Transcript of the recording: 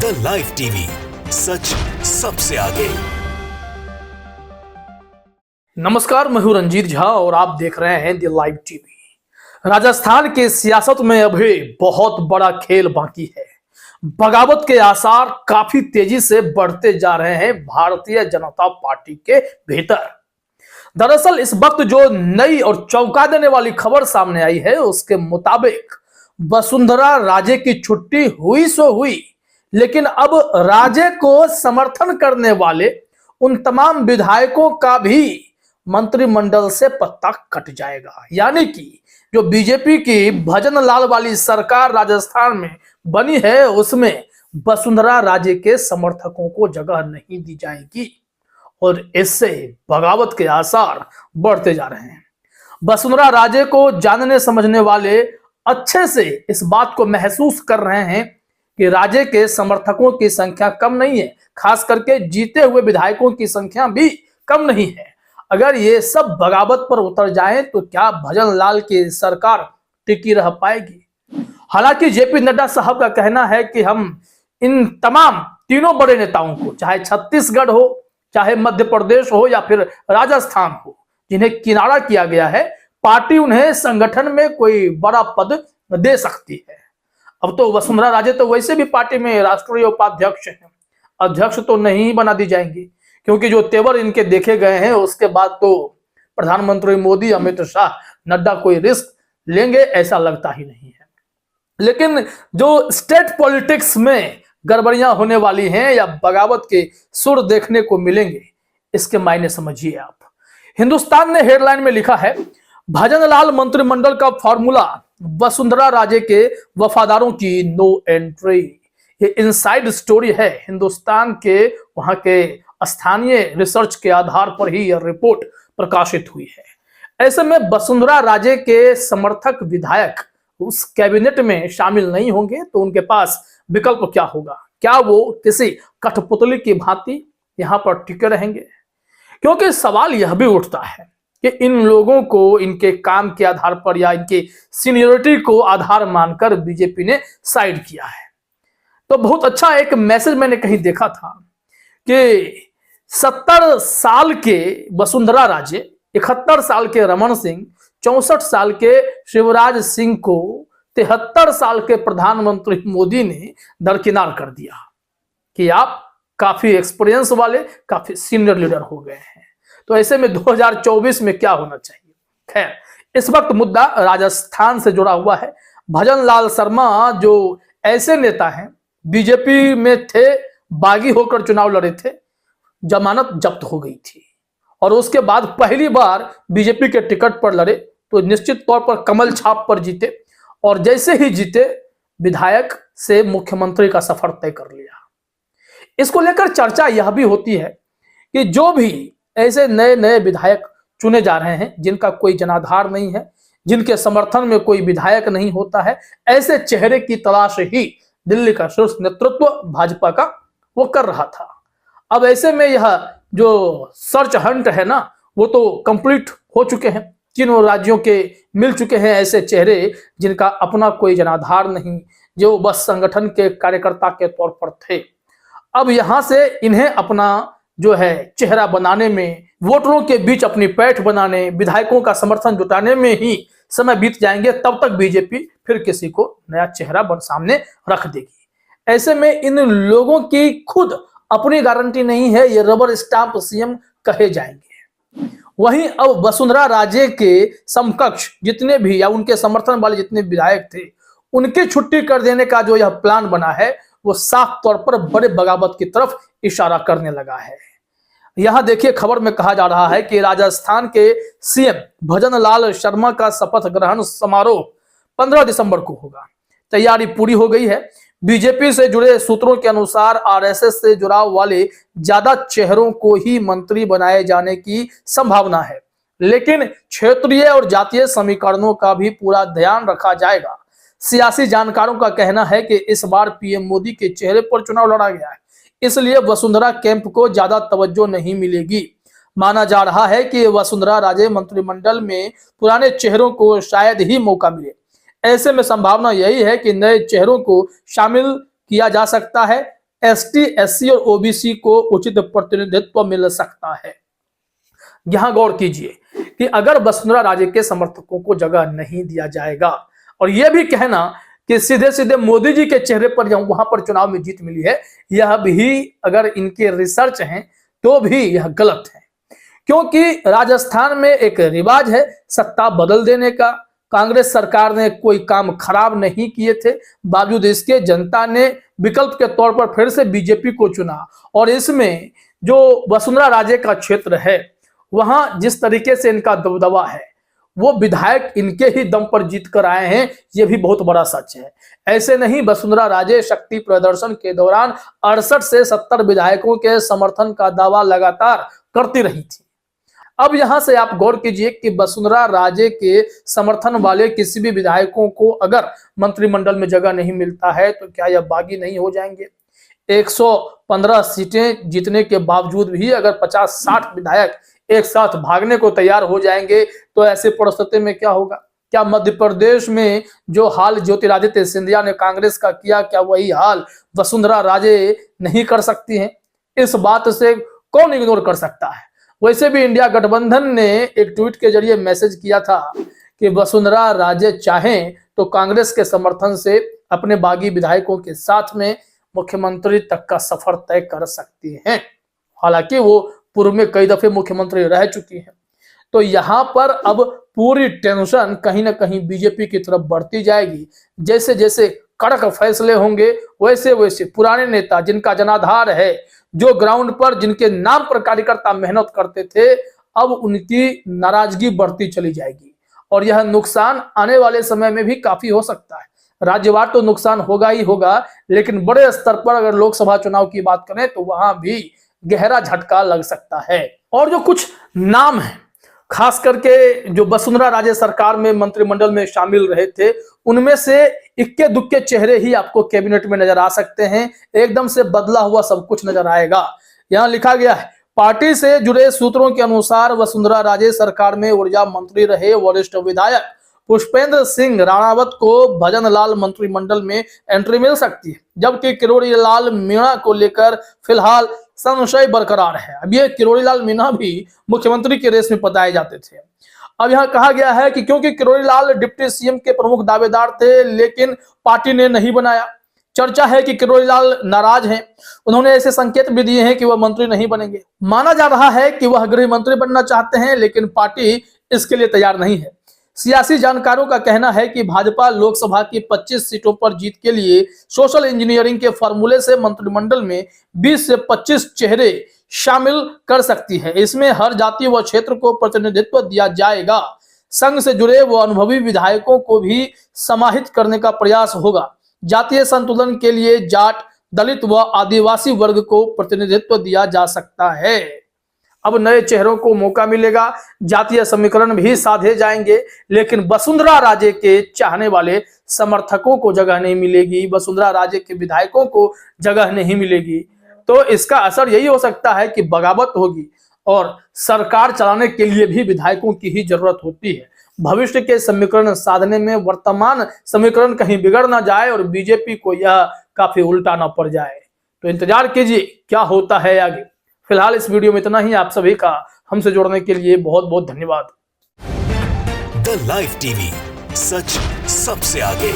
India live TV, सच सबसे आगे। नमस्कार, मैं हूं रंजीत झा और आप देख रहे हैं द लाइव टीवी। राजस्थान के सियासत में अभी बहुत बड़ा खेल बाकी है। बगावत के आसार काफी तेजी से बढ़ते जा रहे हैं भारतीय जनता पार्टी के भीतर। दरअसल इस वक्त जो नई और चौंका देने वाली खबर सामने आई है उसके मुताबिक वसुंधरा राजे की छुट्टी हुई सो हुई, लेकिन अब राजे को समर्थन करने वाले उन तमाम विधायकों का भी मंत्रिमंडल से पत्ता कट जाएगा। यानी कि जो बीजेपी की भजन लाल वाली सरकार राजस्थान में बनी है उसमें वसुंधरा राजे के समर्थकों को जगह नहीं दी जाएगी और इससे बगावत के आसार बढ़ते जा रहे हैं। वसुंधरा राजे को जानने समझने वाले अच्छे से इस बात को महसूस कर रहे हैं कि राजे के समर्थकों की संख्या कम नहीं है, खास करके जीते हुए विधायकों की संख्या भी कम नहीं है। अगर ये सब बगावत पर उतर जाए तो क्या भजन लाल की सरकार टिकी रह पाएगी? हालांकि जेपी नड्डा साहब का कहना है कि हम इन तमाम तीनों बड़े नेताओं को, चाहे छत्तीसगढ़ हो, चाहे मध्य प्रदेश हो या फिर राजस्थान हो, जिन्हें किनारा किया गया है, पार्टी उन्हें संगठन में कोई बड़ा पद दे सकती है। अब तो वसुंधरा राजे तो वैसे भी पार्टी में राष्ट्रीय उपाध्यक्ष हैं, अध्यक्ष तो नहीं बना दी जाएंगी, क्योंकि जो तेवर इनके देखे गए हैं उसके बाद तो प्रधानमंत्री मोदी, अमित शाह, नड्डा कोई रिस्क लेंगे ऐसा लगता ही नहीं है। लेकिन जो स्टेट पॉलिटिक्स में गड़बड़ियां होने वाली हैं या बगावत के सुर देखने को मिलेंगे, इसके मायने समझिए आप। हिंदुस्तान ने हेडलाइन में लिखा है, भजन लाल मंत्रिमंडल का फॉर्मूला, वसुंधरा राजे के वफादारों की नो एंट्री। ये इनसाइड स्टोरी है, हिंदुस्तान के वहां के स्थानीय रिसर्च के आधार पर ही यह रिपोर्ट प्रकाशित हुई है। ऐसे में वसुंधरा राजे के समर्थक विधायक उस कैबिनेट में शामिल नहीं होंगे तो उनके पास विकल्प क्या होगा? क्या वो किसी कठपुतली की भांति यहां पर टिके रहेंगे? क्योंकि सवाल यह भी उठता है कि इन लोगों को इनके काम के आधार पर या इनकी सीनियरिटी को आधार मानकर बीजेपी ने साइड किया है। तो बहुत अच्छा एक मैसेज मैंने कहीं देखा था कि 70 साल के वसुंधरा राजे, 71 साल के रमन सिंह, 64 साल के शिवराज सिंह को 73 साल के प्रधानमंत्री मोदी ने दरकिनार कर दिया कि आप काफी एक्सपीरियंस वाले, काफी सीनियर लीडर हो गए हैं। तो ऐसे में 2024 में क्या होना चाहिए? खैर, इस वक्त मुद्दा राजस्थान से जुड़ा हुआ है। भजन लाल शर्मा जो ऐसे नेता हैं, बीजेपी में थे, बागी होकर चुनाव लड़े थे, जमानत जब्त हो गई थी और उसके बाद पहली बार बीजेपी के टिकट पर लड़े तो निश्चित तौर पर कमल छाप पर जीते और जैसे ही जीते विधायक से मुख्यमंत्री का सफर तय कर लिया। इसको लेकर चर्चा यह भी होती है कि जो भी ऐसे नए नए विधायक चुने जा रहे हैं जिनका कोई जनाधार नहीं है, जिनके समर्थन में कोई विधायक नहीं होता है, ऐसे चेहरे की तलाश ही दिल्ली का शीर्ष नेतृत्व भाजपा का वो कर रहा था। अब ऐसे में यह जो सर्च हंट है ना, वो तो कंप्लीट हो चुके हैं। तीनों राज्यों के मिल चुके हैं ऐसे चेहरे जिनका अपना कोई जनाधार नहीं, जो बस संगठन के कार्यकर्ता के तौर पर थे। अब यहां से इन्हें अपना जो है चेहरा बनाने में, वोटरों के बीच अपनी पैठ बनाने, विधायकों का समर्थन जुटाने में ही समय बीत जाएंगे। तब तक बीजेपी फिर किसी को नया चेहरा सामने रख देगी। ऐसे में इन लोगों की खुद अपनी गारंटी नहीं है, ये रबर स्टाम्प सीएम कहे जाएंगे। वहीं अब वसुंधरा राजे के समकक्ष जितने भी या उनके समर्थन वाले जितने विधायक थे, उनकी छुट्टी कर देने का जो यह प्लान बना है वो साफ तौर पर बड़े बगावत की तरफ इशारा करने लगा है। यहां देखिए, खबर में कहा जा रहा है कि राजस्थान के सीएम भजन लाल शर्मा का शपथ ग्रहण समारोह 15 दिसंबर को होगा। तैयारी पूरी हो गई है। बीजेपी से जुड़े सूत्रों के अनुसार आरएसएस से जुड़ाव वाले ज्यादा चेहरों को ही मंत्री बनाए जाने की संभावना है, लेकिन क्षेत्रीय और जातीय समीकरणों का भी पूरा ध्यान रखा जाएगा। सियासी जानकारों का कहना है कि इस बार पीएम मोदी के चेहरे पर चुनाव लड़ा गया है, इसलिए वसुंधरा कैंप को ज्यादा तवज्जो नहीं मिलेगी। माना जा रहा है कि वसुंधरा राजे मंत्रिमंडल में पुराने चेहरों को शायद ही मौका मिले। ऐसे में संभावना यही है कि नए चेहरों को शामिल किया जा सकता है एसटी, एससी और ओबीसी को उचित प्रतिनिधित्व मिल सकता है। यहां गौर कीजिए कि अगर वसुंधरा राजे के समर्थकों को जगह नहीं दिया जाएगा, और यह भी कहना कि सीधे सीधे मोदी जी के चेहरे पर वहां पर चुनाव में जीत मिली है, यह भी अगर इनके रिसर्च हैं तो भी यह गलत है। क्योंकि राजस्थान में एक रिवाज है सत्ता बदल देने का। कांग्रेस सरकार ने कोई काम खराब नहीं किए थे, बावजूद इसके जनता ने विकल्प के तौर पर फिर से बीजेपी को चुना। और इसमें जो वसुंधरा राजे का क्षेत्र है, वहां जिस तरीके से इनका दबदबा है, वो विधायक इनके ही दम पर जीत कर आए हैं, ये भी बहुत बड़ा सच है। ऐसे नहीं, वसुंधरा राजे शक्ति प्रदर्शन के दौरान 68 से 70 विधायकों के समर्थन का दावा लगातार करती रही थी। अब यहां से आप गौर कीजिए कि वसुंधरा राजे के समर्थन वाले किसी भी विधायकों को अगर मंत्रिमंडल में जगह नहीं मिलता है तो क्या यह बागी नहीं हो जाएंगे? 115 सीटें जीतने के बावजूद भी अगर 50-60 विधायक एक साथ भागने को तैयार हो जाएंगे तो ऐसे परिस्थिति में क्या होगा? क्या मध्य प्रदेश में जो हाल ज्योतिरादित्य सिंधिया ने कांग्रेस का किया, क्या वही हाल वसुंधरा राजे नहीं कर सकती हैं? इस बात से कौन इग्नोर कर सकता है? वैसे भी इंडिया गठबंधन ने एक ट्वीट के जरिए मैसेज किया था कि वसुंधरा राजे चाहें तो कांग्रेस के समर्थन से अपने बागी विधायकों के साथ में मुख्यमंत्री तक का सफर तय कर सकती हैं। हालांकि वो पूर्व में कई दफे मुख्यमंत्री रह चुकी हैं। तो यहां पर अब पूरी टेंशन कहीं ना कहीं बीजेपी की तरफ बढ़ती जाएगी। जैसे जैसे कड़क फैसले होंगे, वैसे वैसे पुराने नेता जिनका जनाधार है, जो ग्राउंड पर जिनके नाम पर कार्यकर्ता मेहनत करते थे, अब उनकी नाराजगी बढ़ती चली जाएगी। और यह नुकसान आने वाले समय में भी काफी हो सकता है। राज्यवार तो नुकसान होगा ही होगा, लेकिन बड़े स्तर पर अगर लोकसभा चुनाव की बात करें तो वहां भी गहरा झटका लग सकता है। और जो कुछ नाम है, खास करके जो वसुंधरा राजे सरकार में मंत्रिमंडल में शामिल रहे थे, उनमें से इक्के दुक्के चेहरे ही आपको कैबिनेट में नजर आ सकते हैं। एकदम से बदला हुआ सब कुछ नजर आएगा। यहां लिखा गया है, पार्टी से जुड़े सूत्रों के अनुसार वसुंधरा राजे सरकार में ऊर्जा मंत्री रहे वरिष्ठ विधायक पुष्पेंद्र सिंह राणावत को भजन लाल मंत्रिमंडल में एंट्री मिल सकती है, जबकि किरोड़ी लाल मीणा को लेकर फिलहाल संशय बरकरार है। अब ये किरोड़ी लाल मीणा भी मुख्यमंत्री के रेस में बताए जाते थे। अब यहाँ कहा गया है कि क्योंकि किरोड़ी लाल डिप्टी सीएम के प्रमुख दावेदार थे, लेकिन पार्टी ने नहीं बनाया। चर्चा है कि किरोड़ी लाल नाराज हैं। उन्होंने ऐसे संकेत भी दिए हैं कि वह मंत्री नहीं बनेंगे। माना जा रहा है कि वह गृह मंत्री बनना चाहते हैं, लेकिन पार्टी इसके लिए तैयार नहीं है। सियासी जानकारों का कहना है कि भाजपा लोकसभा की 25 सीटों पर जीत के लिए सोशल इंजीनियरिंग के फॉर्मूले से मंत्रिमंडल में 20 से 25 चेहरे शामिल कर सकती है। इसमें हर जाति व क्षेत्र को प्रतिनिधित्व दिया जाएगा। संघ से जुड़े व अनुभवी विधायकों को भी समाहित करने का प्रयास होगा। जातीय संतुलन के लिए जाट, दलित व आदिवासी वर्ग को प्रतिनिधित्व दिया जा सकता है। अब नए चेहरों को मौका मिलेगा, जातीय समीकरण भी साधे जाएंगे, लेकिन वसुंधरा राजे के चाहने वाले समर्थकों को जगह नहीं मिलेगी, वसुंधरा राजे के विधायकों को जगह नहीं मिलेगी। तो इसका असर यही हो सकता है कि बगावत होगी और सरकार चलाने के लिए भी विधायकों की ही जरूरत होती है। भविष्य के समीकरण साधने में वर्तमान समीकरण कहीं बिगड़ ना जाए और बीजेपी को यह काफी उल्टा ना पड़ जाए। तो इंतजार कीजिए क्या होता है आगे। फिलहाल इस वीडियो में इतना ही। आप सभी का हमसे जुड़ने के लिए बहुत बहुत धन्यवाद। द लाइव टीवी, सच सबसे आगे।